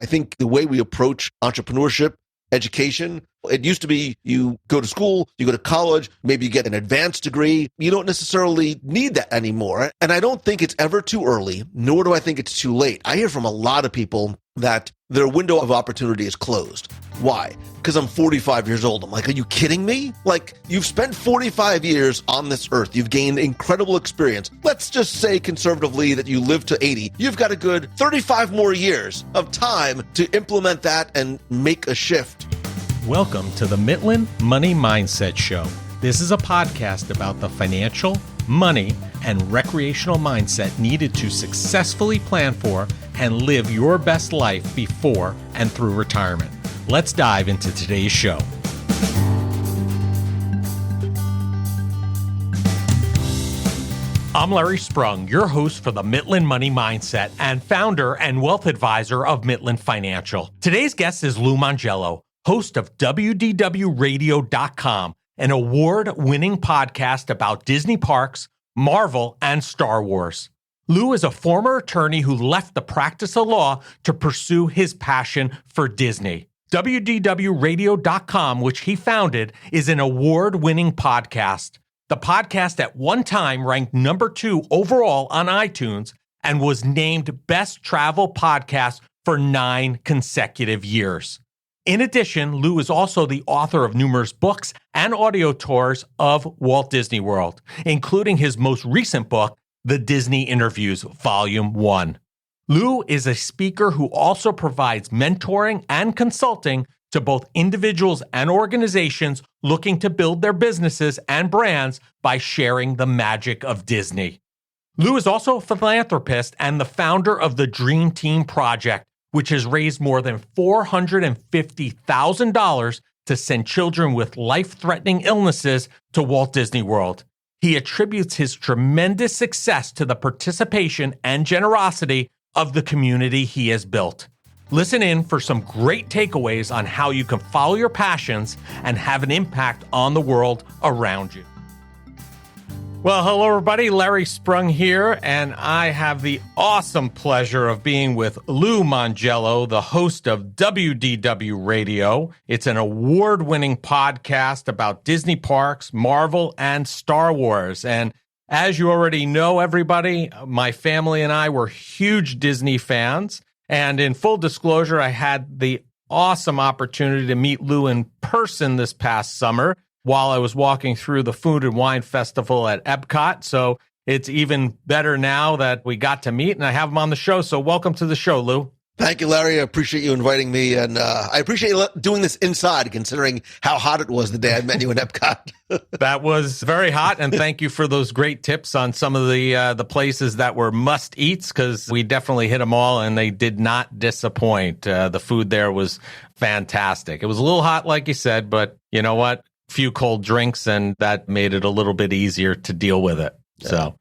I think the way we approach entrepreneurship, education, it used to be you go to school, you go to college, maybe you get an advanced degree. You don't necessarily need that anymore. And I don't think it's ever too early, nor do I think it's too late. I hear from a lot of people that their window of opportunity is closed. Why? Because I'm 45 years old. I'm like, are you kidding me? Like, you've spent 45 years on this earth. You've gained incredible experience. Let's just say conservatively that you live to 80. You've got a good 35 more years of time to implement that and make a shift. Welcome to the Mitlin Money Mindset Show. This is a podcast about the financial, money, and recreational mindset needed to successfully plan for and live your best life before and through retirement. Let's dive into today's show. I'm Larry Sprung, your host for the Mitlin Money Mindset and founder and wealth advisor of Mitlin Financial. Today's guest is Lou Mongello, host of WDWRadio.com, an award-winning podcast about Disney parks, Marvel, and Star Wars. Lou is a former attorney who left the practice of law to pursue his passion for Disney. WDWRadio.com, which he founded, is an award-winning podcast. The podcast at one time ranked number 2 overall on iTunes and was named Best Travel Podcast for 9 consecutive years. In addition, Lou is also the author of numerous books and audio tours of Walt Disney World, including his most recent book, The Disney Interviews, Volume 1. Lou is a speaker who also provides mentoring and consulting to both individuals and organizations looking to build their businesses and brands by sharing the magic of Disney. Lou is also a philanthropist and the founder of the Dream Team Project, which has raised more than $450,000 to send children with life-threatening illnesses to Walt Disney World. He attributes his tremendous success to the participation and generosity of the community he has built. Listen in for some great takeaways on how you can follow your passions and have an impact on the world around you. Well, hello, everybody. Larry Sprung here, and I have the awesome pleasure of being with Lou Mongello, the host of WDW Radio. It's an award-winning podcast about Disney parks, Marvel, and Star Wars. And as you already know, everybody, my family and I were huge Disney fans. And in full disclosure, I had the awesome opportunity to meet Lou in person this past summer while I was walking through the Food and Wine Festival at Epcot. So it's even better now that we got to meet and I have him on the show. So welcome to the show, Lou. Thank you, Larry. I appreciate you inviting me. And I appreciate doing this inside, considering how hot it was the day I met you in Epcot. That was very hot. And thank you for those great tips on some of the places that were must-eats, because we definitely hit them all and they did not disappoint. The food there was fantastic. It was a little hot, like you said, but you know what? Few cold drinks, and that made it a little bit easier to deal with it. Yeah. So,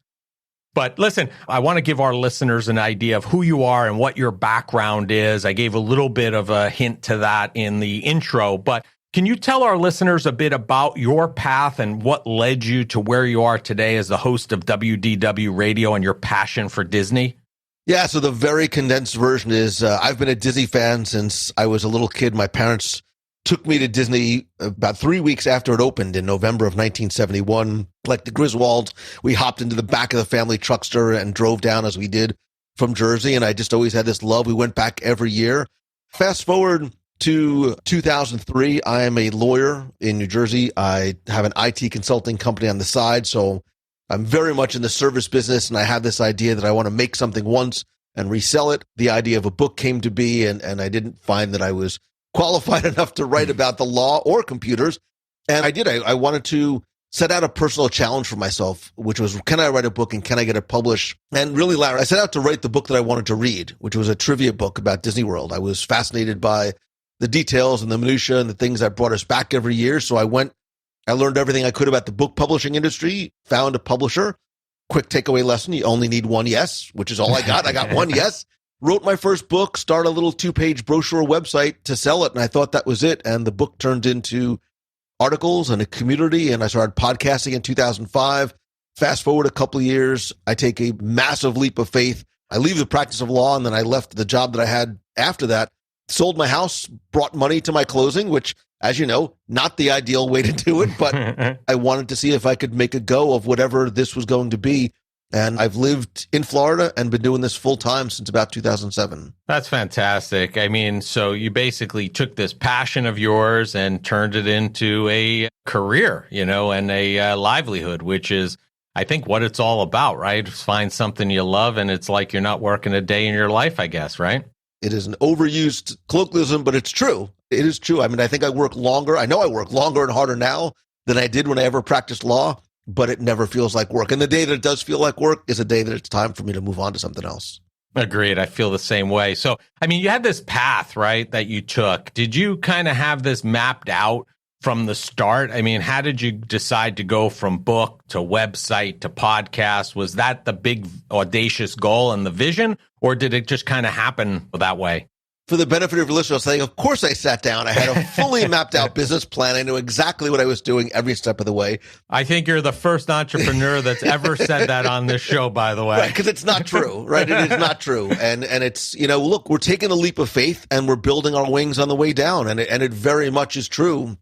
but listen, I want to give our listeners an idea of who you are and what your background is. I gave a little bit of a hint to that in the intro, but can you tell our listeners a bit about your path and what led you to where you are today as the host of WDW Radio and your passion for Disney? Yeah, so the very condensed version is I've been a Disney fan since I was a little kid. My parents took me to Disney about 3 weeks after it opened in November of 1971. Like the Griswolds, we hopped into the back of the family truckster and drove down as we did from Jersey. And I just always had this love. We went back every year. Fast forward to 2003. I am a lawyer in New Jersey. I have an IT consulting company on the side. So I'm very much in the service business. And I have this idea that I want to make something once and resell it. The idea of a book came to be, and I didn't find that I was qualified enough to write about the law or computers. And I did. I wanted to set out a personal challenge for myself, which was, can I write a book and can I get it published? And really, Larry, I set out to write the book that I wanted to read, which was a trivia book about Disney World. I was fascinated by the details and the minutia and the things that brought us back every year. So I learned everything I could about the book publishing industry, found a publisher. Quick takeaway lesson, you only need one yes, which is all I got. I got one yes. Wrote my first book, started a little 2-page brochure website to sell it, and I thought that was it. And the book turned into articles and a community, and I started podcasting in 2005. Fast forward a couple of years, I take a massive leap of faith. I leave the practice of law, and then I left the job that I had after that sold my house, brought money to my closing, which, as you know, not the ideal way to do it, but I wanted to see if I could make a go of whatever this was going to be. And I've lived in Florida and been doing this full time since about 2007. That's fantastic. I mean, so you basically took this passion of yours and turned it into a career, and a livelihood, which is, I think, what it's all about, right? Find something you love, and it's like you're not working a day in your life, I guess, right? It is an overused colloquialism, but it's true. It is true. I mean, I think I work longer. I know I work longer and harder now than I did when I ever practiced law, but it never feels like work. And the day that it does feel like work is a day that it's time for me to move on to something else. Agreed. I feel the same way. So, I mean, you had this path, right, that you took. Did you kind of have this mapped out from the start? I mean, how did you decide to go from book to website to podcast? Was that the big audacious goal and the vision, or did it just kind of happen that way? For the benefit of your listeners, saying, of course I sat down. I had a fully mapped out business plan. I knew exactly what I was doing every step of the way. I think you're the first entrepreneur that's ever said that on this show, by the way. Right, because it's not true, right? It is not true. And it's, look, we're taking a leap of faith and we're building our wings on the way down. And it very much is true.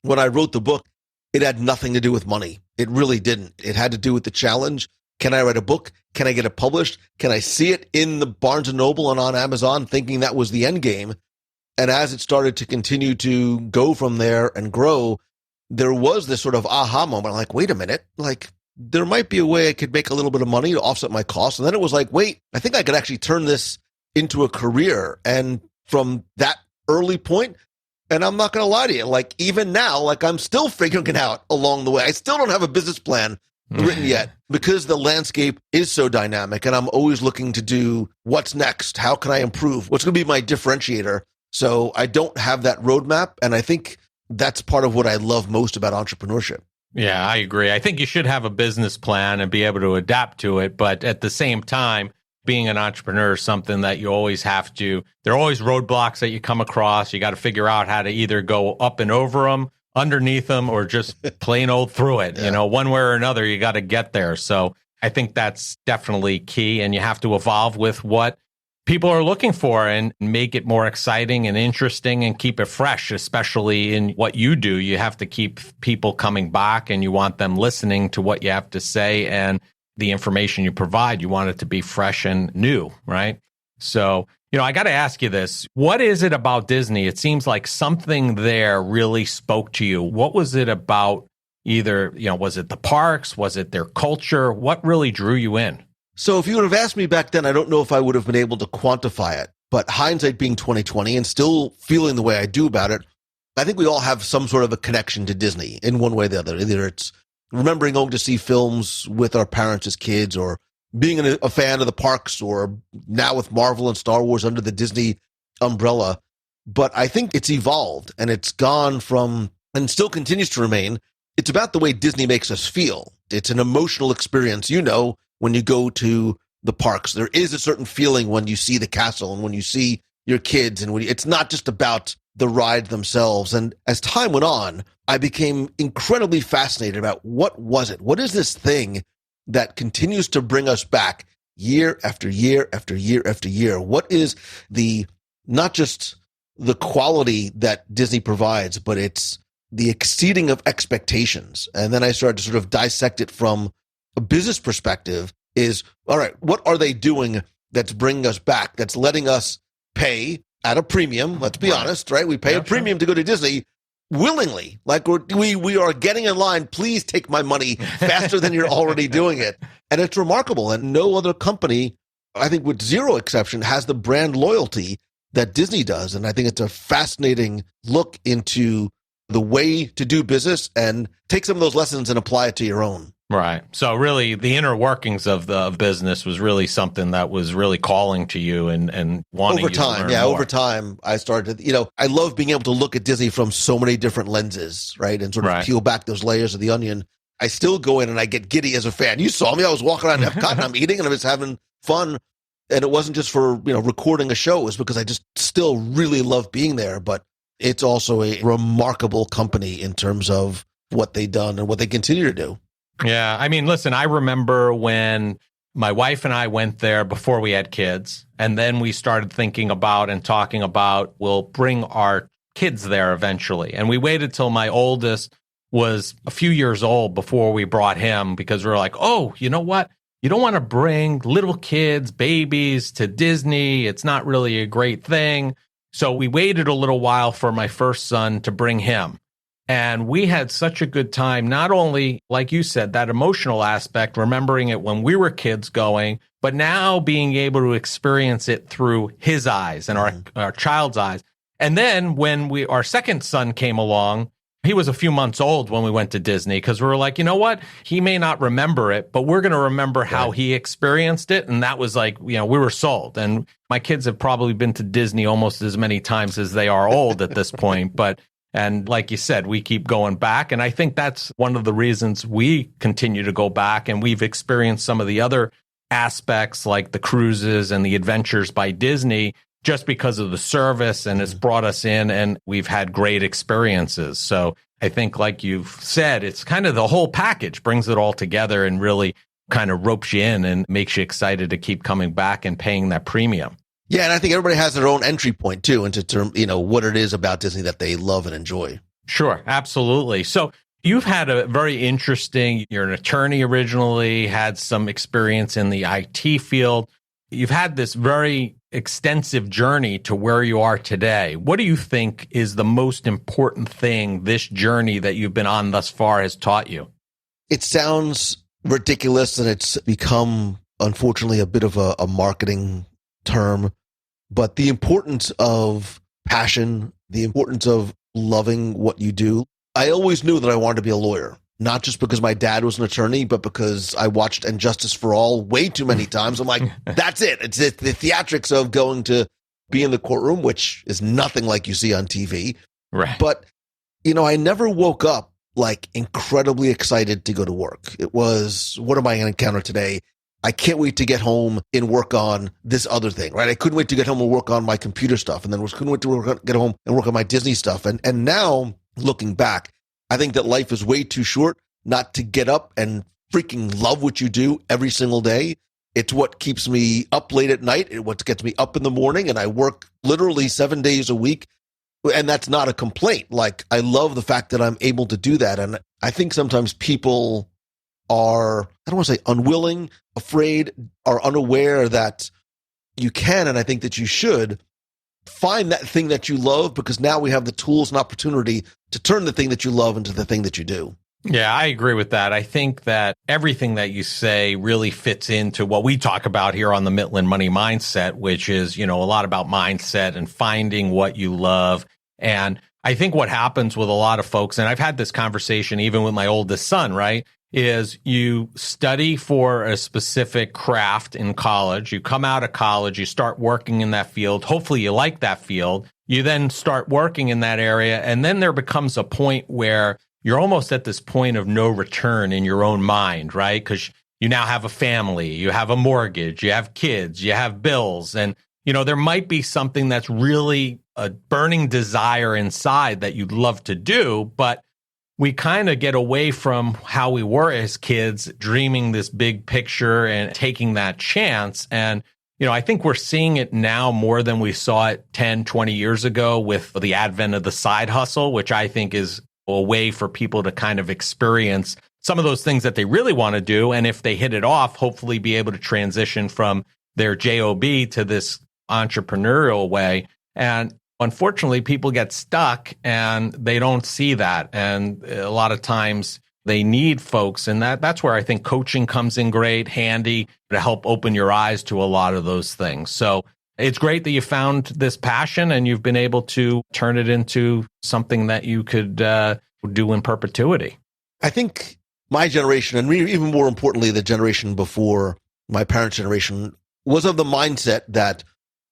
When I wrote the book, it had nothing to do with money. It really didn't. It had to do with the challenge. Can I write a book? Can I get it published? Can I see it in the Barnes & Noble and on Amazon, thinking that was the end game? And as it started to continue to go from there and grow, there was this sort of aha moment. I'm like, wait a minute, like there might be a way I could make a little bit of money to offset my costs. And then it was like, wait, I think I could actually turn this into a career. And from that early point, and I'm not going to lie to you, like even now, like I'm still figuring it out along the way. I still don't have a business plan written yet because the landscape is so dynamic and I'm always looking to do what's next. How can I improve? What's going to be my differentiator? So I don't have that roadmap. And I think that's part of what I love most about entrepreneurship. Yeah, I agree. I think you should have a business plan and be able to adapt to it. But at the same time, being an entrepreneur is something that you always have to, there are always roadblocks that you come across. You got to figure out how to either go up and over them, underneath them, or just plain old through it. Yeah. One way or another, you got to get there. So I think that's definitely key. And you have to evolve with what people are looking for and make it more exciting and interesting and keep it fresh, especially in what you do. You have to keep people coming back and you want them listening to what you have to say and the information you provide. You want it to be fresh and new, right? So, I got to ask you this. What is it about Disney? It seems like something there really spoke to you. What was it about either, was it the parks? Was it their culture? What really drew you in? So if you would have asked me back then, I don't know if I would have been able to quantify it, but hindsight being 2020 and still feeling the way I do about it, I think we all have some sort of a connection to Disney in one way or the other. Either it's remembering going to see films with our parents as kids, or being a fan of the parks, or now with Marvel and Star Wars under the Disney umbrella. But I think it's evolved and it's gone from, and still continues to remain, it's about the way Disney makes us feel. It's an emotional experience. When you go to the parks, there is a certain feeling when you see the castle and when you see your kids, and it's not just about the rides themselves. And as time went on, I became incredibly fascinated about what was it? What is this thing that continues to bring us back year after year after year after year? What is not just the quality that Disney provides, but it's the exceeding of expectations. And then I started to sort of dissect it from a business perspective. Is, all right, what are they doing that's bringing us back, that's letting us pay at a premium? Let's be honest, right? We pay a premium to go to Disney willingly. Like we are getting in line. Please take my money faster than you're already doing it. And it's remarkable. And no other company, I think with zero exception, has the brand loyalty that Disney does. And I think it's a fascinating look into the way to do business and take some of those lessons and apply it to your own. Right. So really the inner workings of the business was really something that was really calling to you and wanting over time. You to learn Yeah. more. Over time, I started, I love being able to look at Disney from so many different lenses, right? And sort of peel back those layers of the onion. I still go in and I get giddy as a fan. You saw me. I was walking around Epcot and I'm eating and I was having fun. And it wasn't just for, recording a show. It was because I just still really love being there. But it's also a remarkable company in terms of what they've done and what they continue to do. Yeah. I mean, listen, I remember when My wife and I went there before we had kids. And then we started thinking about and talking about, we'll bring our kids there eventually. And we waited till my oldest was a few years old before we brought him, because we were like, oh, you know what? You don't want to bring little kids, babies to Disney. It's not really a great thing. So we waited a little while for my first son to bring him. And we had such a good time, not only, like you said, that emotional aspect, remembering it when we were kids going, but now being able to experience it through his eyes and our child's eyes. And then when our second son came along, he was a few months old when we went to Disney, because we were like, you know what? He may not remember it, but we're going to remember how he experienced it. And that was like, we were sold. And my kids have probably been to Disney almost as many times as they are old at this point. And like you said, we keep going back. And I think that's one of the reasons we continue to go back. And we've experienced some of the other aspects like the cruises and the adventures by Disney just because of the service, and it's brought us in and we've had great experiences. So I think, like you've said, it's kind of the whole package, brings it all together and really kind of ropes you in and makes you excited to keep coming back and paying that premium. Yeah, and I think everybody has their own entry point too into what it is about Disney that they love and enjoy. Sure, absolutely. So you've had a very interesting, you're an attorney originally, had some experience in the IT field. You've had this very extensive journey to where you are today. What do you think is the most important thing this journey that you've been on thus far has taught you? It sounds ridiculous, and it's become, unfortunately, a bit of a marketing term, but the importance of passion, the importance of loving what you do. I always knew that I wanted to be a lawyer, not just because my dad was an attorney, but because I watched And Justice for All way too many times. I'm like, that's it. It's the theatrics of going to be in the courtroom, which is nothing like you see on TV. Right. But, I never woke up like incredibly excited to go to work. It was, what am I going to encounter today? I can't wait to get home and work on this other thing, right? I couldn't wait to get home and work on my computer stuff, and then couldn't wait to get home and work on my Disney stuff. And now, looking back, I think that life is way too short not to get up and freaking love what you do every single day. It's what keeps me up late at night. It's what gets me up in the morning, and I work literally 7 days a week. And that's not a complaint. Like, I love the fact that I'm able to do that. And I think sometimes people are, I don't want to say unwilling, afraid, are unaware that you can, and I think that you should find that thing that you love, because now we have the tools and opportunity to turn the thing that you love into the thing that you do. Yeah, I agree with that. I think that everything that you say really fits into what we talk about here on the Mitlin Money Mindset, which is, a lot about mindset and finding what you love. And I think what happens with a lot of folks, and I've had this conversation even with my oldest son, right, is you study for a specific craft in college. You come out of college, you start working in that field. Hopefully you like that field. You then start working in that area. And then there becomes a point where you're almost at this point of no return in your own mind, right? Because you now have a family, you have a mortgage, you have kids, you have bills. And, there might be something that's really a burning desire inside that you'd love to do, but we kind of get away from how we were as kids, dreaming this big picture and taking that chance. And, I think we're seeing it now more than we saw it 10, 20 years ago with the advent of the side hustle, which I think is a way for people to kind of experience some of those things that they really want to do. And if they hit it off, hopefully be able to transition from their job to this entrepreneurial way. And unfortunately, people get stuck and they don't see that. And a lot of times they need folks. And that's where I think coaching comes in great, handy to help open your eyes to a lot of those things. So it's great that you found this passion and you've been able to turn it into something that you could do in perpetuity. I think my generation, and even more importantly, the generation before my parents' generation, was of the mindset that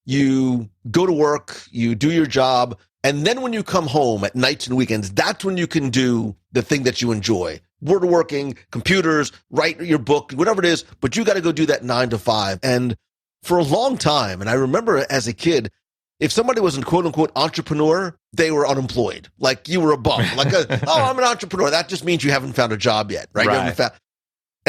you go to work, you do your job, and then when you come home at nights and weekends, that's when you can do the thing that you enjoy. Woodworking, computers, write your book, whatever it is, but you got to go do that 9 to 5. And for a long time, and I remember as a kid, if somebody was an quote unquote entrepreneur, they were unemployed. Like you were a bum. Like, I'm an entrepreneur. That just means you haven't found a job yet, right? Right.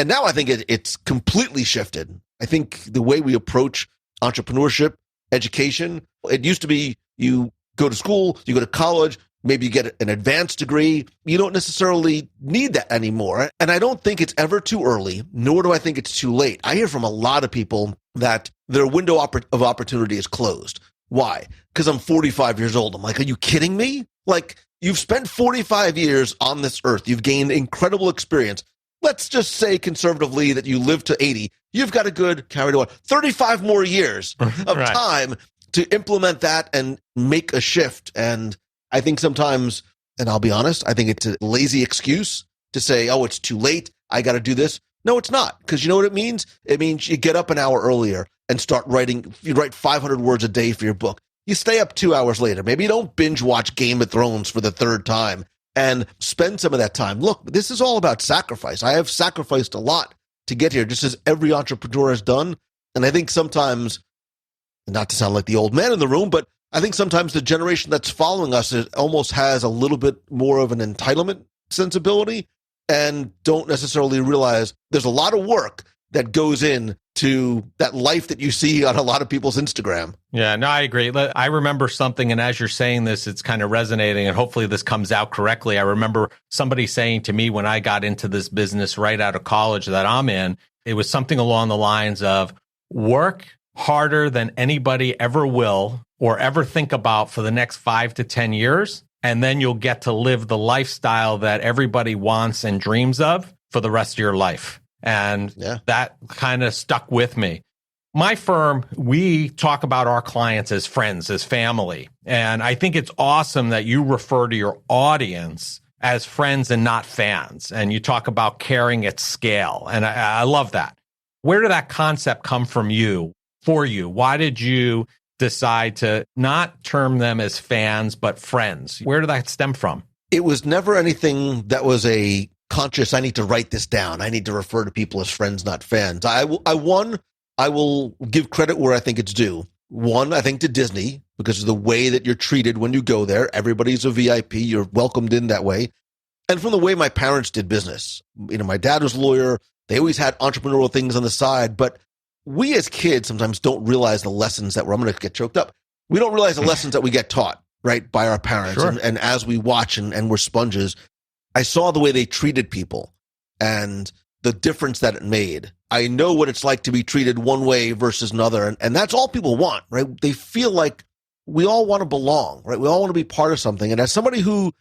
And now I think it's completely shifted. I think the way we approach entrepreneurship, education, it used to be you go to school, you go to college, maybe you get an advanced degree. You don't necessarily need that anymore. And I don't think it's ever too early, nor do I think it's too late. I hear from a lot of people that their window of opportunity is closed. Why? Because I'm 45 years old. I'm like, are you kidding me? Like, you've spent 45 years on this earth. You've gained incredible experience. Let's just say conservatively that you live to 80. You've got a good, carried on, 35 more years of Right. time to implement that and make a shift. And I think sometimes, and I'll be honest, I think it's a lazy excuse to say, oh, it's too late. I got to do this. No, it's not. Because you know what it means? It means you get up an hour earlier and start writing. You write 500 words a day for your book. You stay up 2 hours later. Maybe you don't binge watch Game of Thrones for the third time and spend some of that time. Look, this is all about sacrifice. I have sacrificed a lot to get here, just as every entrepreneur has done. And I think sometimes, not to sound like the old man in the room, but I think sometimes the generation that's following us almost has a little bit more of an entitlement sensibility and don't necessarily realize there's a lot of work that goes in to that life that you see on a lot of people's Instagram. Yeah, no, I agree. I remember something, and as you're saying this, it's kind of resonating, and hopefully this comes out correctly. I remember somebody saying to me when I got into this business right out of college that I'm in, it was something along the lines of work harder than anybody ever will or ever think about for the next 5 to 10 years, and then you'll get to live the lifestyle that everybody wants and dreams of for the rest of your life. And that kind of stuck with me. My firm, we talk about our clients as friends, as family. And I think it's awesome that you refer to your audience as friends and not fans. And you talk about caring at scale. And I love that. Where did that concept come from for you? Why did you decide to not term them as fans, but friends? Where did that stem from? It was never anything that was a conscious, I need to write this down. I need to refer to people as friends, not fans. I will give credit where I think it's due. One, I think to Disney, because of the way that you're treated when you go there. Everybody's a VIP. You're welcomed in that way. And from the way my parents did business. You know, my dad was a lawyer. They always had entrepreneurial things on the side. But we as kids sometimes don't realize the lessons that I'm going to get choked up. We don't realize the lessons that we get taught, right, by our parents. Sure. And as we watch and we're sponges, I saw the way they treated people and the difference that it made. I know what it's like to be treated one way versus another. And that's all people want, right? They feel like we all want to belong, right? We all want to be part of something. And as somebody who,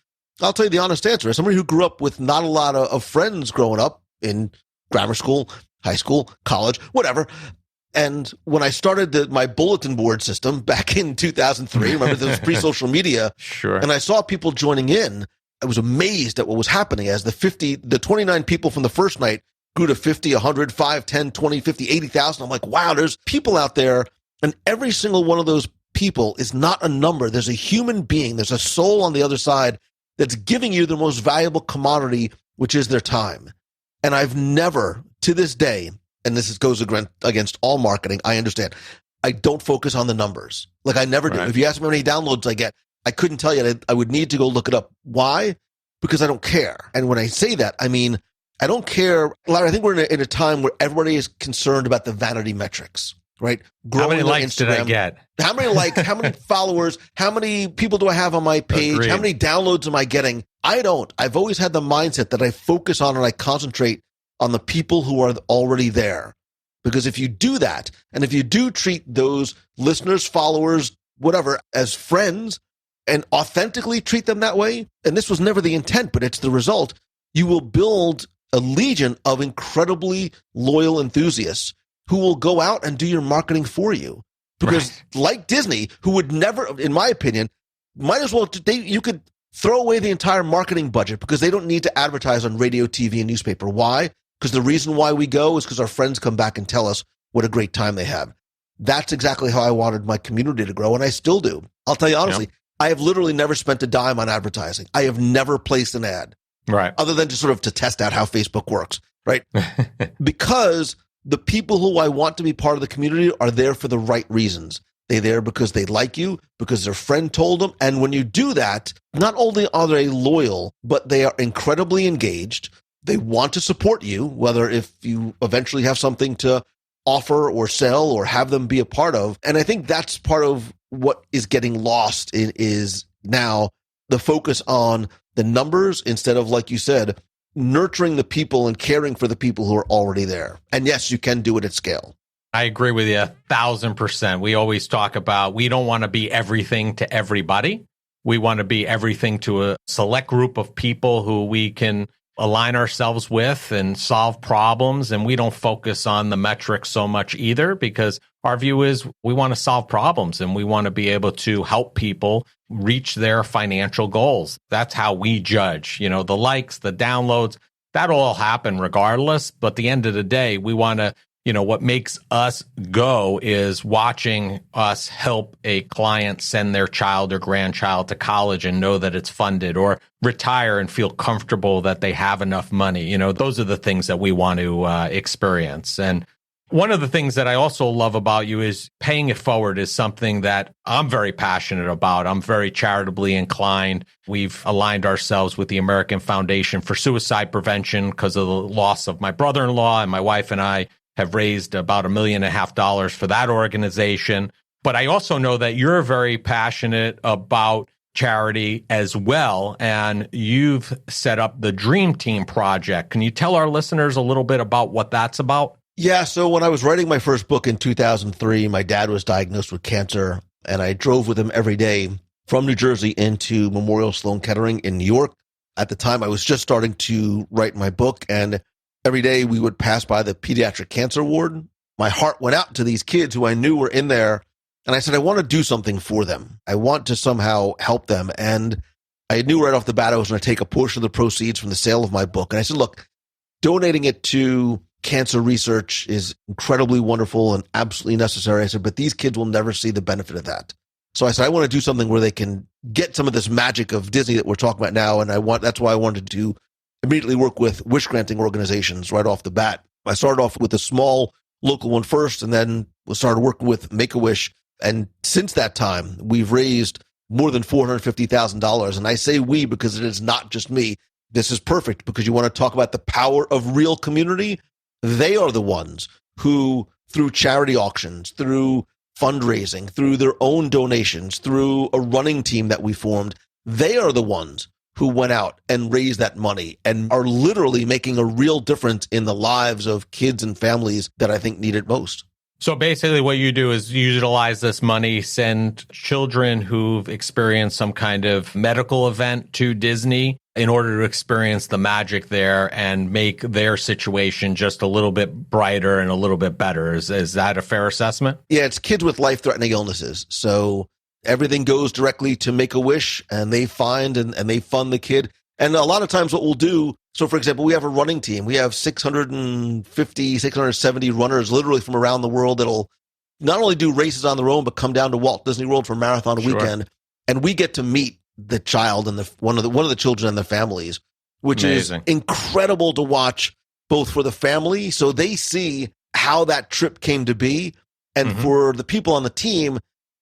I'll tell you the honest answer, as somebody who grew up with not a lot of friends growing up in grammar school, high school, college, whatever. And when I started my bulletin board system back in 2003, remember this was pre-social media. Sure. And I saw people joining in. I was amazed at what was happening as the 29 people from the first night grew to 50, 100, 5, 10, 20, 50, 80,000. I'm like, wow, there's people out there. And every single one of those people is not a number. There's a human being. There's a soul on the other side that's giving you the most valuable commodity, which is their time. And I've never, to this day, and this goes against all marketing, I understand, I don't focus on the numbers. Like I never do. Right. If you ask me how many downloads I get, I couldn't tell you. I would need to go look it up. Why? Because I don't care. And when I say that, I mean, I don't care. Larry, I think we're in a time where everybody is concerned about the vanity metrics, right? How many likes Instagram. did I get? How many likes, how many followers, how many people do I have on my page? Agreed. How many downloads am I getting? I don't. I've always had the mindset that I focus on and I concentrate on the people who are already there. Because if you do that, and if you do treat those listeners, followers, whatever, as friends, and authentically treat them that way, and this was never the intent, but it's the result, you will build a legion of incredibly loyal enthusiasts who will go out and do your marketing for you. Because like Disney, who would never, in my opinion, might as well, you could throw away the entire marketing budget because they don't need to advertise on radio, TV, and newspaper. Why? Because the reason why we go is because our friends come back and tell us what a great time they have. That's exactly how I wanted my community to grow, and I still do. I'll tell you honestly, I have literally never spent a dime on advertising. I have never placed an ad. Right. Other than just sort of to test out how Facebook works, right? Because the people who I want to be part of the community are there for the right reasons. They're there because they like you, because their friend told them. And when you do that, not only are they loyal, but they are incredibly engaged. They want to support you, whether if you eventually have something to offer or sell or have them be a part of. And I think that's part of what is getting lost is now the focus on the numbers instead of, like you said, nurturing the people and caring for the people who are already there. And yes, you can do it at scale. I agree with you 1,000%. We always talk about we don't want to be everything to everybody. We want to be everything to a select group of people who we can align ourselves with and solve problems. And we don't focus on the metrics so much either, because our view is we want to solve problems and we want to be able to help people reach their financial goals. That's how we judge, the likes, the downloads, that'll all happen regardless. But at the end of the day, we want to, what makes us go is watching us help a client send their child or grandchild to college and know that it's funded, or retire and feel comfortable that they have enough money. Those are the things that we want to experience. And one of the things that I also love about you is paying it forward is something that I'm very passionate about. I'm very charitably inclined. We've aligned ourselves with the American Foundation for Suicide Prevention because of the loss of my brother-in-law, and my wife and I have raised about $1.5 million for that organization. But I also know that you're very passionate about charity as well, and you've set up the Dream Team Project. Can you tell our listeners a little bit about what that's about? Yeah, so when I was writing my first book in 2003, my dad was diagnosed with cancer, and I drove with him every day from New Jersey into Memorial Sloan Kettering in New York. At the time, I was just starting to write my book, and every day we would pass by the pediatric cancer ward. My heart went out to these kids who I knew were in there, and I said, I want to do something for them. I want to somehow help them. And I knew right off the bat I was going to take a portion of the proceeds from the sale of my book. And I said, look, donating it to cancer research is incredibly wonderful and absolutely necessary. I said, but these kids will never see the benefit of that. So I said, I want to do something where they can get some of this magic of Disney that we're talking about now. And that's why I wanted to immediately work with wish granting organizations right off the bat. I started off with a small local one first, and then started working with Make-A-Wish. And since that time, we've raised more than $450,000. And I say we because it is not just me. This is perfect because you want to talk about the power of real community. They are the ones who, through charity auctions, through fundraising, through their own donations, through a running team that we formed, they are the ones who went out and raised that money and are literally making a real difference in the lives of kids and families that I think need it most. So basically what you do is utilize this money, send children who've experienced some kind of medical event to Disney in order to experience the magic there and make their situation just a little bit brighter and a little bit better. Is that a fair assessment? Yeah, it's kids with life-threatening illnesses. So everything goes directly to Make-A-Wish, and they find and they fund the kid. And a lot of times what we'll do, so for example, we have a running team. We have 650, 670 runners literally from around the world that'll not only do races on their own, but come down to Walt Disney World for Marathon Weekend. And we get to meet the child and one of the children and the families, which Amazing. Is incredible to watch, both for the family, so they see how that trip came to be, and for the people on the team,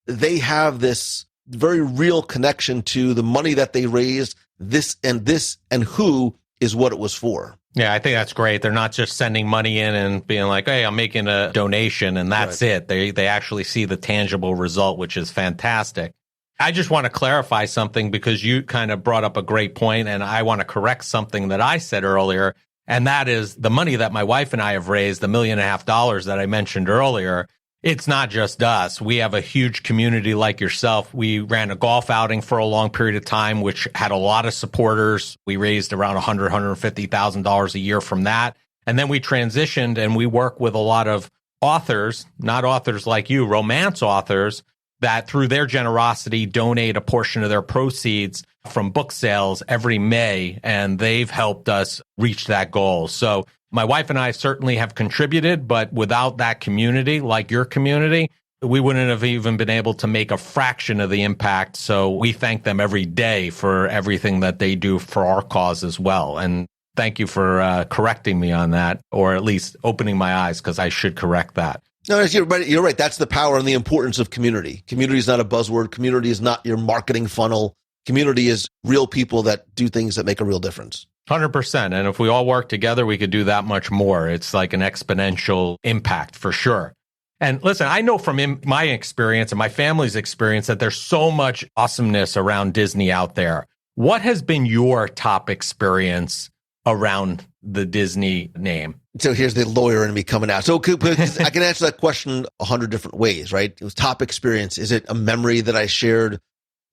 they have this very real connection to the money that they raised, this and who is what it was for. Yeah, I think that's great. They're not just sending money in and being like, hey, I'm making a donation and that's it. They actually see the tangible result, which is fantastic. I just want to clarify something because you kind of brought up a great point, and I want to correct something that I said earlier, and that is the money that my wife and I have raised, $1.5 million that I mentioned earlier. It's not just us. We have a huge community like yourself. We ran a golf outing for a long period of time, which had a lot of supporters. We raised around $100,000, $150,000 a year from that. And then we transitioned and we work with a lot of authors, not authors like you, romance authors, that through their generosity donate a portion of their proceeds from book sales every May. And they've helped us reach that goal. So my wife and I certainly have contributed, but without that community, like your community, we wouldn't have even been able to make a fraction of the impact. So we thank them every day for everything that they do for our cause as well. And thank you for correcting me on that, or at least opening my eyes, because I should correct that. No, you're right. That's the power and the importance of community. Community is not a buzzword. Community is not your marketing funnel. Community is real people that do things that make a real difference. 100%. And if we all work together, we could do that much more. It's like an exponential impact for sure. And listen, I know from my experience and my family's experience that there's so much awesomeness around Disney out there. What has been your top experience around the Disney name? So here's the lawyer in me coming out. So I can answer that question 100 different ways, right? It was top experience. Is it a memory that I shared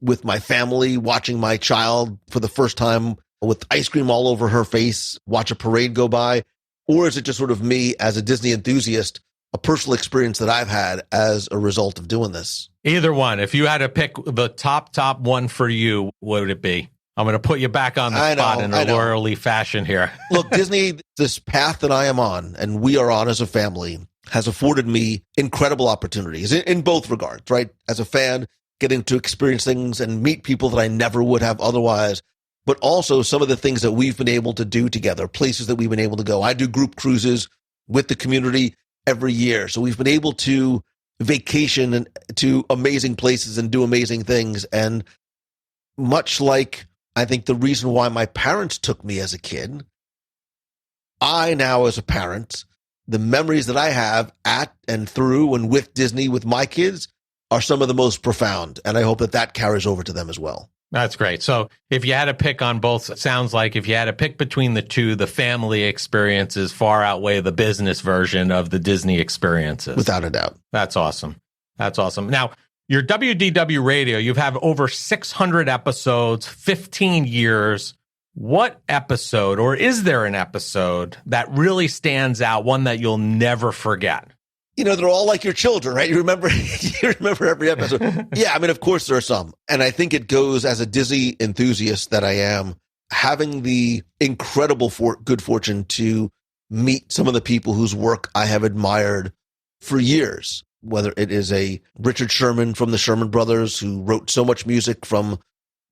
with my family, watching my child for the first time with ice cream all over her face, watch a parade go by? Or is it just sort of me as a Disney enthusiast, a personal experience that I've had as a result of doing this? Either one. If you had to pick the top one for you, what would it be? I'm going to put you back on the spot in a lawyerly fashion here. Look, Disney, this path that I am on and we are on as a family has afforded me incredible opportunities in both regards, right? As a fan, getting to experience things and meet people that I never would have otherwise, but also some of the things that we've been able to do together, places that we've been able to go. I do group cruises with the community every year. So we've been able to vacation and to amazing places and do amazing things. And much like I think the reason why my parents took me as a kid, I now as a parent, the memories that I have at and through and with Disney with my kids are some of the most profound. And I hope that that carries over to them as well. That's great. So if you had to pick on both, it sounds like if you had to pick between the two, the family experiences far outweigh the business version of the Disney experiences. Without a doubt. That's awesome. That's awesome. Now, your WDW radio, you've had over 600 episodes, 15 years. What episode, or is there an episode that really stands out, one that you'll never forget? You know, they're all like your children, right? You remember every episode. Yeah, I mean, of course there are some. And I think it goes, as a Disney enthusiast that I am, having the incredible good fortune to meet some of the people whose work I have admired for years, whether it is a Richard Sherman from the Sherman Brothers, who wrote so much music from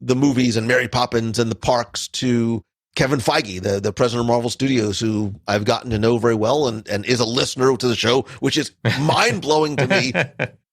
the movies and Mary Poppins and the parks, to Kevin Feige, the president of Marvel Studios, who I've gotten to know very well and is a listener to the show, which is mind-blowing to me.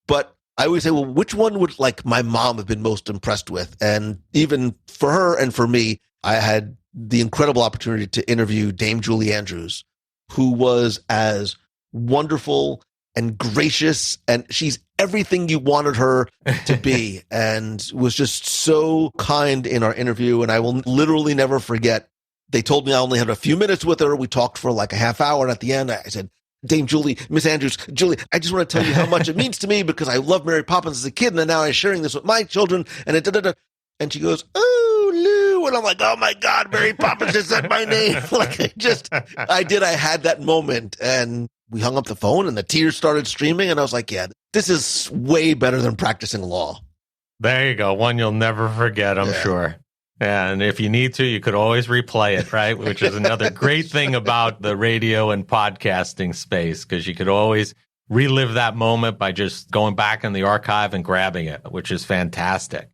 But I always say, well, which one would like my mom have been most impressed with? And even for her and for me, I had the incredible opportunity to interview Dame Julie Andrews, who was as wonderful and gracious, and she's everything you wanted her to be, and was just so kind in our interview. And I will literally never forget, they told me I only had a few minutes with her. We talked for like a half hour, and at the end I said, Dame Julie, Miss Andrews, Julie, I just want to tell you how much it means to me, because I love Mary Poppins as a kid, and now I'm sharing this with my children. And she goes, oh, Lou. And I'm like, oh my God, Mary Poppins just said my name. I had that moment, and we hung up the phone and the tears started streaming. And I was like, yeah, this is way better than practicing law. There you go. One you'll never forget, I'm sure. And if you need to, you could always replay it, right? Which is another great thing about the radio and podcasting space, because you could always relive that moment by just going back in the archive and grabbing it, which is fantastic.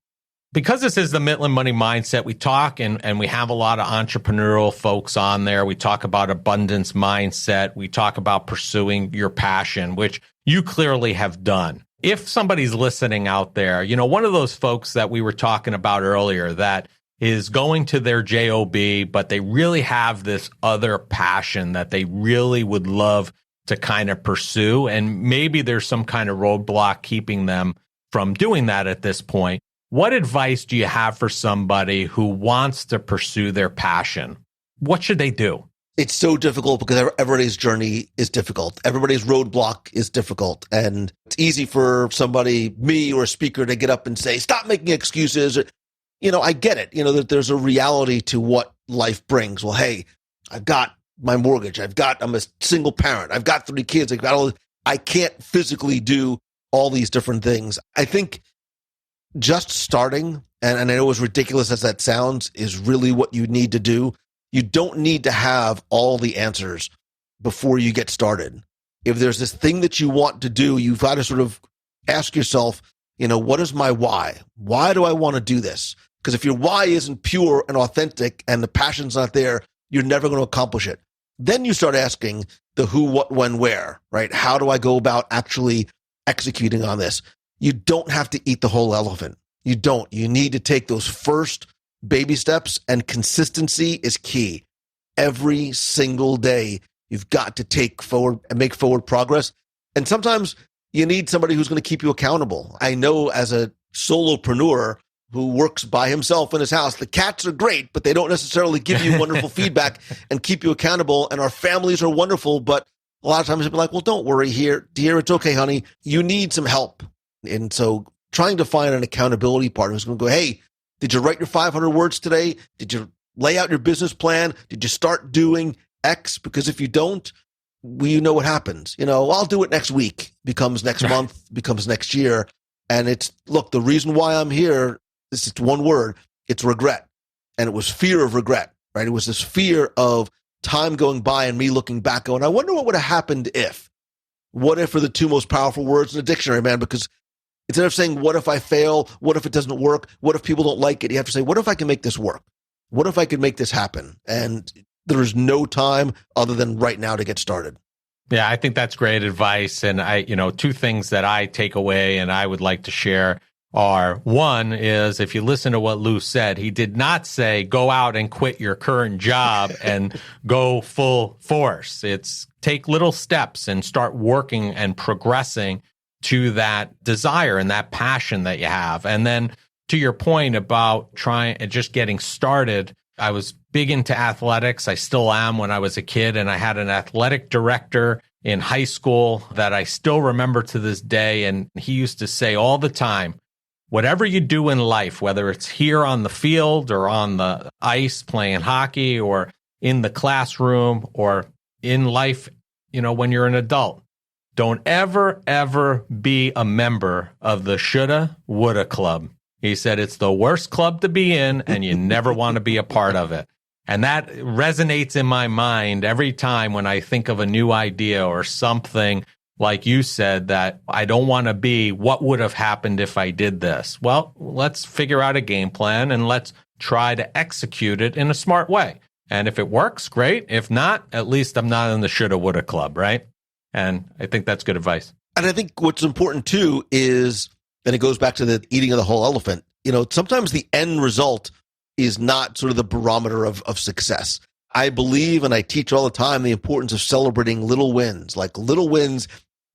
Because this is the Midland Money Mindset, we talk and we have a lot of entrepreneurial folks on there. We talk about abundance mindset. We talk about pursuing your passion, which you clearly have done. If somebody's listening out there, you know, one of those folks that we were talking about earlier that is going to their job, but they really have this other passion that they really would love to kind of pursue, and maybe there's some kind of roadblock keeping them from doing that at this point. What advice do you have for somebody who wants to pursue their passion? What should they do? It's so difficult because everybody's journey is difficult. Everybody's roadblock is difficult. And it's easy for somebody, me or a speaker, to get up and say, stop making excuses. You know, I get it. You know, that there's a reality to what life brings. Well, hey, I've got my mortgage. I'm a single parent. I've got 3 kids. I can't physically do all these different things. I think just starting, and I know as ridiculous as that sounds, is really what you need to do. You don't need to have all the answers before you get started. If there's this thing that you want to do, you've got to sort of ask yourself, you know, what is my why? Why do I want to do this? Because if your why isn't pure and authentic and the passion's not there, you're never going to accomplish it. Then you start asking the who, what, when, where, right? How do I go about actually executing on this? You don't have to eat the whole elephant. You don't. You need to take those first baby steps, and consistency is key. every single day. You've got to take forward and make forward progress. And sometimes you need somebody who's going to keep you accountable. I know as a solopreneur who works by himself in his house, the cats are great, but they don't necessarily give you wonderful feedback and keep you accountable. And our families are wonderful, but a lot of times they'll be like, well, don't worry here, dear. It's okay, honey. You need some help. And so trying to find an accountability partner who's going to go, hey, did you write your 500 words today? Did you lay out your business plan? Did you start doing X? Because if you don't, you know what happens. I'll do it next week, becomes next month, becomes next year. And look, the reason why I'm here, this is one word, it's regret. And it was fear of regret, right? It was this fear of time going by and me looking back going, I wonder what would have happened if. What if are the two most powerful words in the dictionary, man? Because instead of saying, what if I fail? What if it doesn't work? What if people don't like it? You have to say, what if I can make this work? What if I could make this happen? And there is no time other than right now to get started. Yeah, I think that's great advice. And two things that I take away and I would like to share are, one is, if you listen to what Lou said, he did not say go out and quit your current job and go full force. It's take little steps and start working and progressing to that desire and that passion that you have. And then to your point about trying and just getting started, I was big into athletics. I still am when I was a kid. And I had an athletic director in high school that I still remember to this day. And he used to say all the time, whatever you do in life, whether it's here on the field or on the ice playing hockey or in the classroom or in life, when you're an adult, don't ever be a member of the shoulda, woulda club. He said it's the worst club to be in and you never want to be a part of it. And that resonates in my mind every time when I think of a new idea or something, like you said, that I don't want to be, what would have happened if I did this? Well, let's figure out a game plan and let's try to execute it in a smart way. And if it works, great. If not, at least I'm not in the shoulda, woulda club, right? And I think that's good advice. And I think what's important too is, and it goes back to the eating of the whole elephant, sometimes the end result is not sort of the barometer of success. I believe, and I teach all the time, the importance of celebrating little wins, like little wins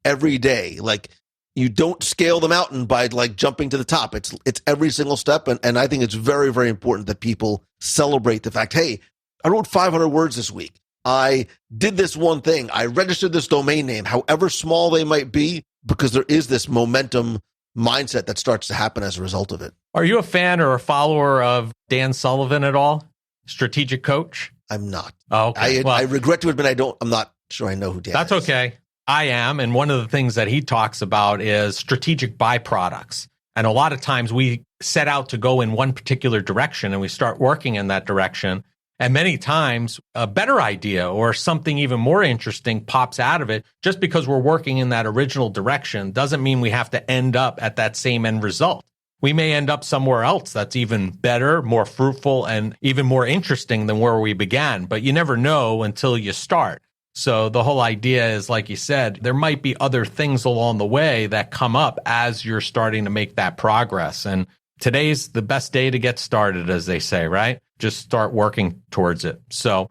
every day. Like you don't scale the mountain by like jumping to the top. It's every single step. And I think it's very, very important that people celebrate the fact, hey, I wrote 500 words this week. I did this one thing. I registered this domain name, however small they might be, because there is this momentum mindset that starts to happen as a result of it. Are you a fan or a follower of Dan Sullivan at all? Strategic coach? I'm not. Oh, okay. I regret to admit I'm not sure I know who Dan is. That's okay. I am. And one of the things that he talks about is strategic byproducts. And a lot of times we set out to go in one particular direction and we start working in that direction. And many times a better idea or something even more interesting pops out of it. Just because we're working in that original direction doesn't mean we have to end up at that same end result. We may end up somewhere else that's even better, more fruitful, and even more interesting than where we began. But you never know until you start. So the whole idea is, like you said, there might be other things along the way that come up as you're starting to make that progress. And today's the best day to get started, as they say, right? Just start working towards it. So,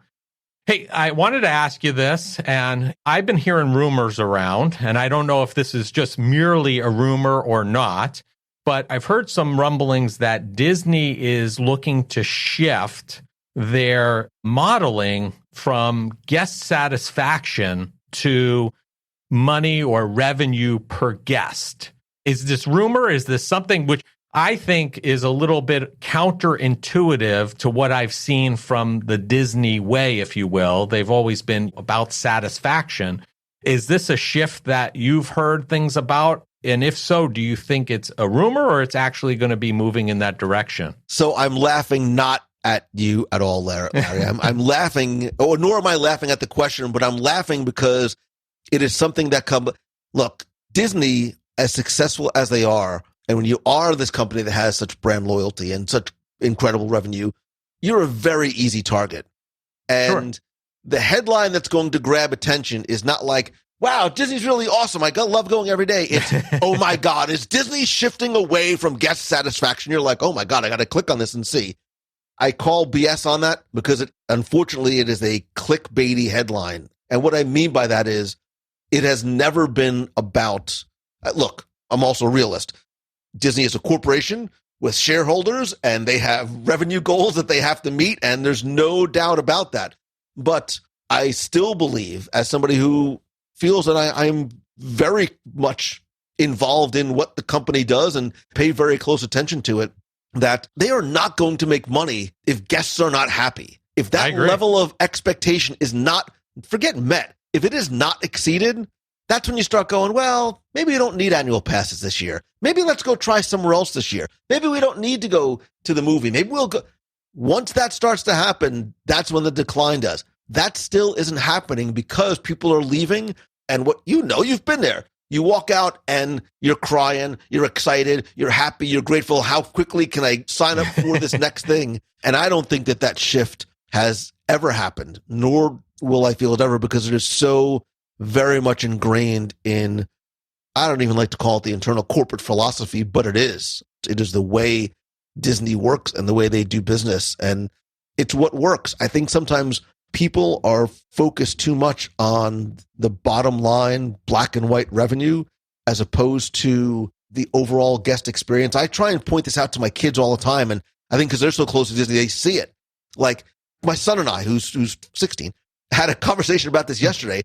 hey, I wanted to ask you this, and I've been hearing rumors around, and I don't know if this is just merely a rumor or not, but I've heard some rumblings that Disney is looking to shift their modeling from guest satisfaction to money or revenue per guest. Is this rumor? Is this something which I think is a little bit counterintuitive to what I've seen from the Disney way, if you will? They've always been about satisfaction. Is this a shift that you've heard things about? And if so, do you think it's a rumor or it's actually going to be moving in that direction? So I'm laughing not at you at all, Larry. I'm laughing, or nor am I laughing at the question, but I'm laughing because it is something that look, Disney, as successful as they are, and when you are this company that has such brand loyalty and such incredible revenue, you're a very easy target. And sure, the headline that's going to grab attention is not like, wow, Disney's really awesome. I love going every day. It's, oh my God, is Disney shifting away from guest satisfaction? You're like, oh my God, I got to click on this and see. I call BS on that because unfortunately it is a clickbaity headline. And what I mean by that is it has never been about, look, I'm also a realist. Disney is a corporation with shareholders and they have revenue goals that they have to meet. And there's no doubt about that. But I still believe, as somebody who feels that I'm very much involved in what the company does and pay very close attention to it, that they are not going to make money if guests are not happy. If that level of expectation is not, forget met, if it is not exceeded, that's when you start going, well, maybe we don't need annual passes this year. Maybe let's go try somewhere else this year. Maybe we don't need to go to the movie. Maybe we'll go. Once that starts to happen, that's when the decline does. That still isn't happening because people are leaving. And what you've been there. You walk out and you're crying, you're excited, you're happy, you're grateful. How quickly can I sign up for this next thing? And I don't think that shift has ever happened, nor will I feel it ever, because it is so very much ingrained in, I don't even like to call it the internal corporate philosophy, but it is. It is the way Disney works and the way they do business. And it's what works. I think sometimes people are focused too much on the bottom line, black and white revenue, as opposed to the overall guest experience. I try and point this out to my kids all the time. And I think because they're so close to Disney, they see it. Like my son and I, who's 16, had a conversation about this yesterday.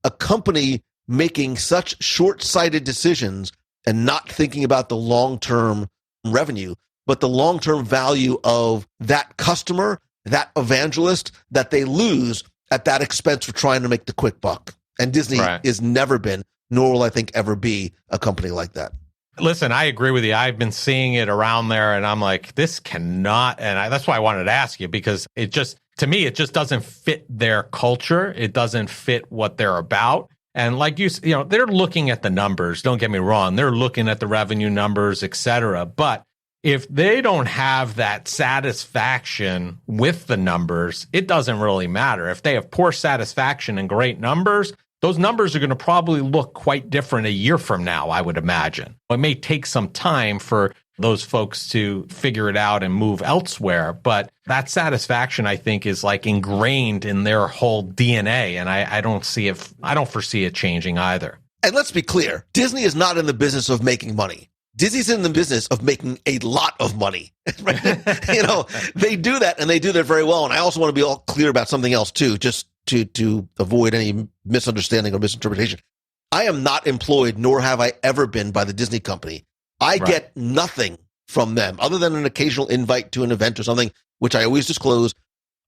A company making such short-sighted decisions and not thinking about the long-term revenue, but the long-term value of that customer, that evangelist that they lose at that expense for trying to make the quick buck. And Disney has never been, nor will I think ever be, a company like that. Listen, I agree with you. I've been seeing it around there and I'm like, this cannot. And that's why I wanted to ask you, because it just, to me, it just doesn't fit their culture. It doesn't fit what they're about. And like they're looking at the numbers. Don't get me wrong. They're looking at the revenue numbers, et cetera. But if they don't have that satisfaction with the numbers, it doesn't really matter. If they have poor satisfaction and great numbers, those numbers are going to probably look quite different a year from now, I would imagine. It may take some time for those folks to figure it out and move elsewhere, but that satisfaction, I think, is like ingrained in their whole DNA, and I don't foresee it changing either. And let's be clear, Disney is not in the business of making money. Disney's in the business of making a lot of money. Right? They do that, and they do that very well. And I also want to be all clear about something else too, just to avoid any misunderstanding or misinterpretation. I am not employed, nor have I ever been, by the Disney company. I get nothing from them other than an occasional invite to an event or something, which I always disclose.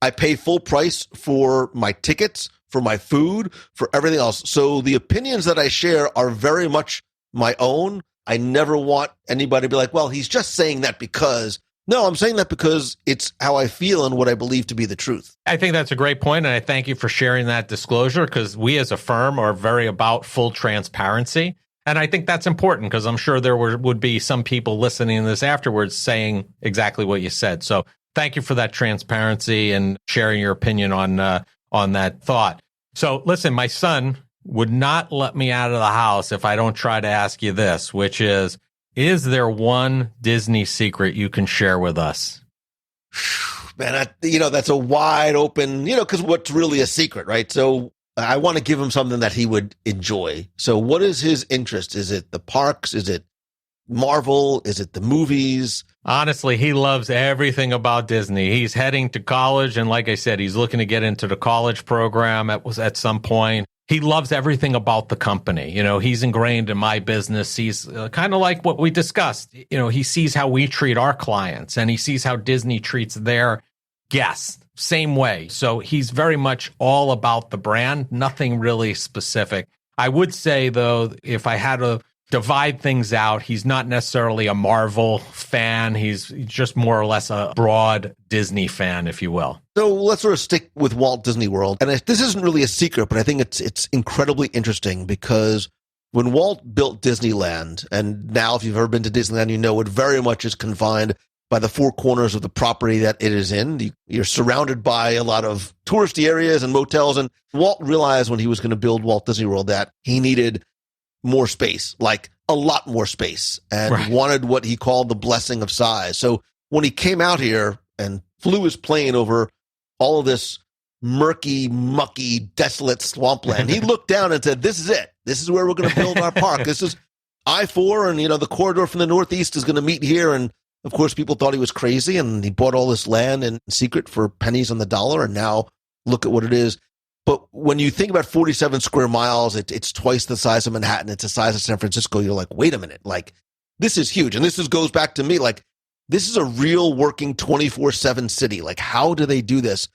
I pay full price for my tickets, for my food, for everything else. So the opinions that I share are very much my own. I never want anybody to be like, well, he's just saying that because. No, I'm saying that because it's how I feel and what I believe to be the truth. I think that's a great point, and I thank you for sharing that disclosure, because we as a firm are very about full transparency. And I think that's important, because I'm sure there would be some people listening to this afterwards saying exactly what you said. So thank you for that transparency and sharing your opinion on that thought. So listen, my son would not let me out of the house if I don't try to ask you this, which is there one Disney secret you can share with us? Man, that's a wide open, because what's really a secret, right? So I want to give him something that he would enjoy. So what is his interest? Is it the parks? Is it Marvel? Is it the movies? Honestly, he loves everything about Disney. He's heading to college, and like I said, he's looking to get into the college program at some point. He loves everything about the company. He's ingrained in my business. He's kind of like what we discussed. He sees how we treat our clients, and he sees how Disney treats their guests. Same way. So he's very much all about the brand, nothing really specific. I would say, though, if I had to divide things out, he's not necessarily a Marvel fan. He's just more or less a broad Disney fan, if you will. So let's sort of stick with Walt Disney World. And this isn't really a secret, but I think it's incredibly interesting, because when Walt built Disneyland, and now if you've ever been to Disneyland, it very much is confined by the four corners of the property that it is in. You're surrounded by a lot of touristy areas and motels. And Walt realized when he was going to build Walt Disney World that he needed more space, like a lot more space, and wanted what he called the blessing of size. So when he came out here, and flew his plane over all of this murky, mucky, desolate swampland. He looked down and said, this is it. This is where we're going to build our park. This is I-4, and, the corridor from the Northeast is going to meet here. And, of course, people thought he was crazy, and he bought all this land in secret for pennies on the dollar, and now look at what it is. But when you think about 47 square miles, it's twice the size of Manhattan. It's the size of San Francisco. You're like, wait a minute. Like, this is huge. And this goes back to me, like, this is a real working 24/7 city. Like, how do they do this?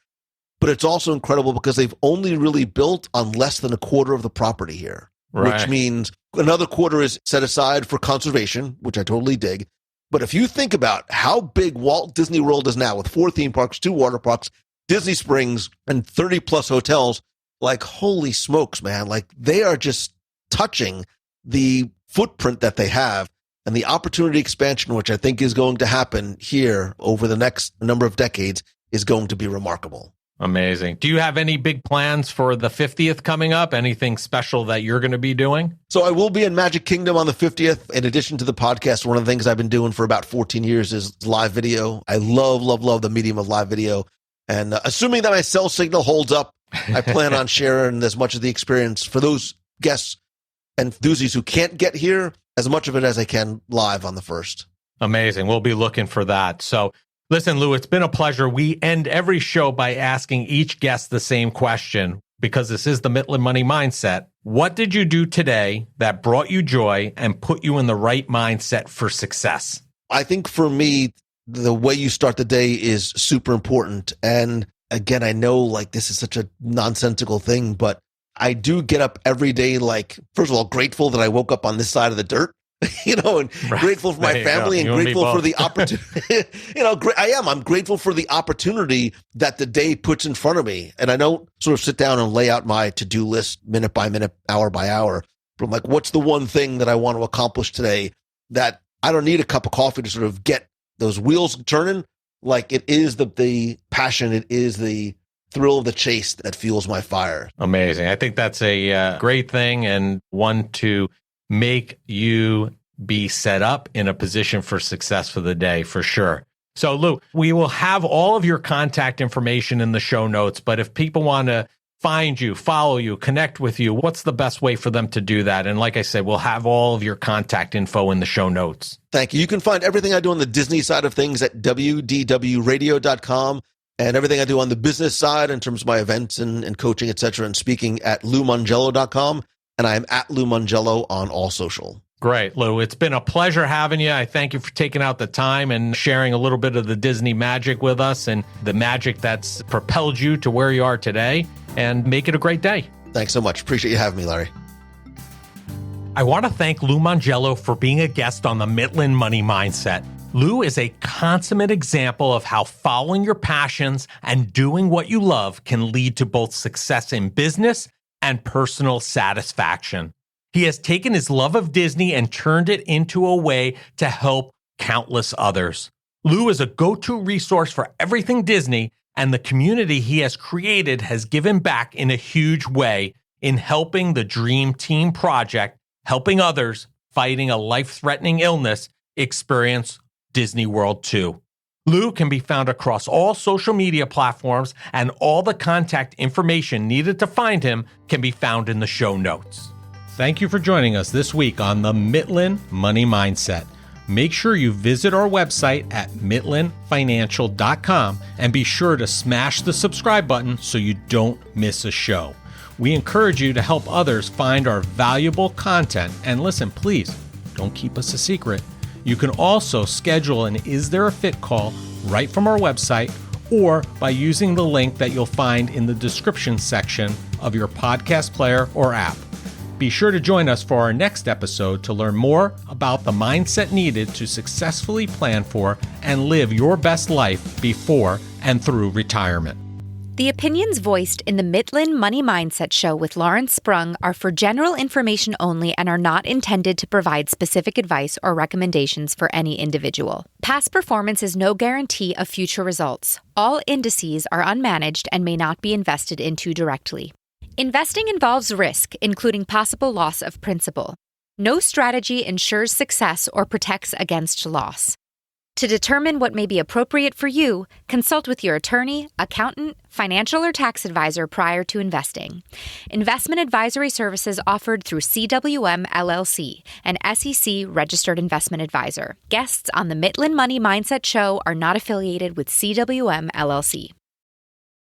But it's also incredible because they've only really built on less than a quarter of the property here, which means another quarter is set aside for conservation, which I totally dig. But if you think about how big Walt Disney World is now with 4 theme parks, 2 water parks, Disney Springs, and 30 plus hotels, like, holy smokes, man. Like, they are just touching the footprint that they have, and the opportunity expansion, which I think is going to happen here over the next number of decades, is going to be remarkable. Amazing. Do you have any big plans for the 50th coming up? Anything special that you're going to be doing? So I will be in Magic Kingdom on the 50th. In addition to the podcast, one of the things I've been doing for about 14 years is live video. I love the medium of live video. And assuming that my cell signal holds up, I plan on sharing as much of the experience for those guests and enthusiasts who can't get here, as much of it as I can live on the 1st. Amazing. We'll be looking for that. So listen, Lou, it's been a pleasure. We end every show by asking each guest the same question because this is the Mitlin Money Mindset. What did you do today that brought you joy and put you in the right mindset for success? I think for me, the way you start the day is super important. And again, I know like this is such a nonsensical thing, but I do get up every day, like, first of all, grateful that I woke up on this side of the dirt. And grateful for my family and grateful for the opportunity. I'm grateful for the opportunity that the day puts in front of me. And I don't sort of sit down and lay out my to-do list minute by minute, hour by hour. But I'm like, what's the one thing that I want to accomplish today that I don't need a cup of coffee to sort of get those wheels turning? Like, it is the passion. It is the thrill of the chase that fuels my fire. Amazing. I think that's a great thing, and one to make you be set up in a position for success for the day, for sure. So, Lou, we will have all of your contact information in the show notes, but if people want to find you, follow you, connect with you, what's the best way for them to do that? And like I said, we'll have all of your contact info in the show notes. Thank you. You can find everything I do on the Disney side of things at wdwradio.com, and everything I do on the business side in terms of my events and coaching, et cetera, and speaking at LouMongello.com. And I'm at Lou Mongello on all social. Great, Lou. It's been a pleasure having you. I thank you for taking out the time and sharing a little bit of the Disney magic with us and the magic that's propelled you to where you are today. And make it a great day. Thanks so much. Appreciate you having me, Larry. I want to thank Lou Mongello for being a guest on the Mitlin Money Mindset. Lou is a consummate example of how following your passions and doing what you love can lead to both success in business and personal satisfaction. He has taken his love of Disney and turned it into a way to help countless others. Lou is a go-to resource for everything Disney, and the community he has created has given back in a huge way in helping the Dream Team Project, helping others fighting a life-threatening illness experience Disney World too. Lou can be found across all social media platforms, and all the contact information needed to find him can be found in the show notes. Thank you for joining us this week on the Mitlin Money Mindset. Make sure you visit our website at mitlinfinancial.com and be sure to smash the subscribe button so you don't miss a show. We encourage you to help others find our valuable content. And listen, please, don't keep us a secret. You can also schedule an Is There a Fit call right from our website or by using the link that you'll find in the description section of your podcast player or app. Be sure to join us for our next episode to learn more about the mindset needed to successfully plan for and live your best life before and through retirement. The opinions voiced in the Mitlin Money Mindset Show with Lawrence Sprung are for general information only and are not intended to provide specific advice or recommendations for any individual. Past performance is no guarantee of future results. All indices are unmanaged and may not be invested into directly. Investing involves risk, including possible loss of principal. No strategy ensures success or protects against loss. To determine what may be appropriate for you, consult with your attorney, accountant, financial or tax advisor prior to investing. Investment advisory services offered through CWM LLC, an SEC registered investment advisor. Guests on the Midland Money Mindset Show are not affiliated with CWM LLC.